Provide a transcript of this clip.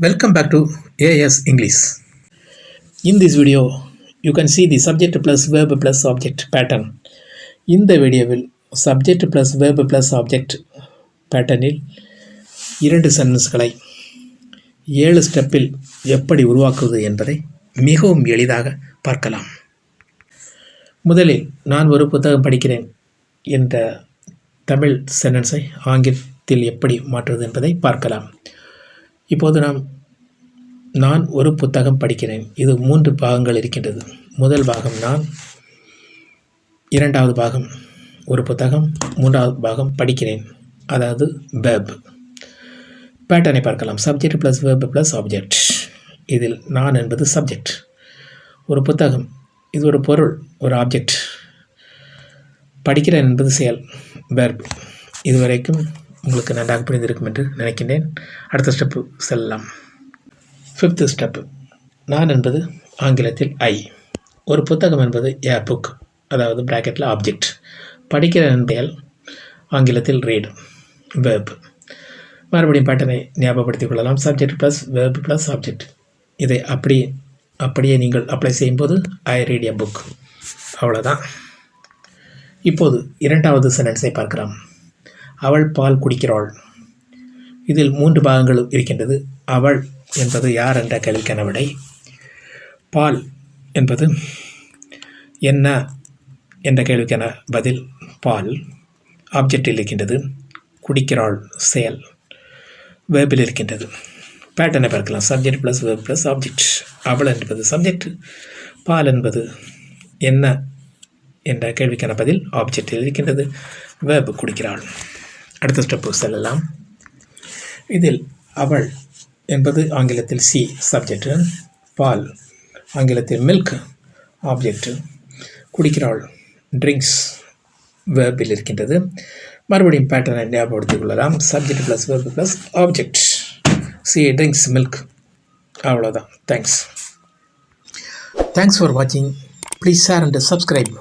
Welcome back to AS English. In this video, you can see the subject plus verb plus object pattern. இந்த வீடியோவில் subject plus verb plus object பேட்டர்னில் 2 சென்டென்ஸ்களை 7 ஸ்டெப்பில் எப்படி உருவாக்குவது என்பதை மிகவும் எளிதாக பார்க்கலாம். முதலில் நான் ஒரு புத்தகம் படிக்கிறேன் என்ற தமிழ் சென்டென்ஸை ஆங்கிலத்தில் எப்படி மாற்றுவது என்பதை பார்க்கலாம். இப்போது நான் ஒரு புத்தகம் படிக்கிறேன். இது 3 பாகங்கள் இருக்கின்றது. முதல் பாகம் நான், இரண்டாவது பாகம் ஒரு புத்தகம், மூன்றாவது பாகம் படிக்கிறேன், அதாவது வெர்ப். பேட்டர்னை பார்க்கலாம். Subject plus verb plus object. இதில் நான் என்பது சப்ஜெக்ட். ஒரு புத்தகம் இது ஒரு பொருள், ஒரு ஆப்ஜெக்ட். படிக்கிறேன் என்பது செயல், வெர்ப். இதுவரைக்கும் உங்களுக்கு நன்றாக புரிந்திருக்கும் என்று நினைக்கின்றேன். அடுத்த ஸ்டெப்பு செல்லலாம். 5th step. நான் என்பது ஆங்கிலத்தில் ஐ. ஒரு புத்தகம் என்பது ஏ புக், அதாவது ப்ராக்கெட்டில் ஆப்ஜெக்ட். படிக்கிறேன் என்பதால் ஆங்கிலத்தில் ரீட், வெர்ப். மறுபடியும் பேட்டர்னை ஞாபகப்படுத்திக் கொள்ளலாம். Subject plus verb plus object. இதை அப்படியே நீங்கள் அப்ளை செய்யும்போது ஐ ரீட் எ புக். அவ்வளோதான். இப்போது இரண்டாவது சென்டென்ஸை பார்க்கலாம். அவள் பால் குடிக்கிறாள். இதில் 3 பாகங்கள் இருக்கின்றது. அவள் என்பது யார் என்ற கேள்விக்கான விடை. பால் என்பது என்ன என்ற கேள்விக்கான பதில் பால். ஆப்ஜெக்டில் இருக்கின்றது. குடிக்கிறாள் செயல், வேர்பில் இருக்கின்றது. பேட்டர்னை பார்க்கலாம். Subject plus verb plus object. அவள் என்பது சப்ஜெக்ட், பால் என்பது என்ன என்ற கேள்விக்கான பதில் ஆப்ஜெக்டில் இருக்கின்றது. வேர்ப் குடிக்கிறாள். அடுத்த ஸ்டெப்பு செல்லலாம். இதில் அவள் என்பது ஆங்கிலத்தில் சி, சப்ஜெக்ட். பால் ஆங்கிலத்தில் மில்க், ஆப்ஜெக்ட். குடிக்கிறாள் ட்ரிங்க்ஸ், வேர்பில் இருக்கின்றது. மறுபடியும் பேட்டர்னை ஞாபகப்படுத்திக் கொள்ளலாம். Subject plus verb plus object. She drinks milk. அவ்வளோதான். தேங்க்ஸ் ஃபார் வாட்சிங். Please share and subscribe.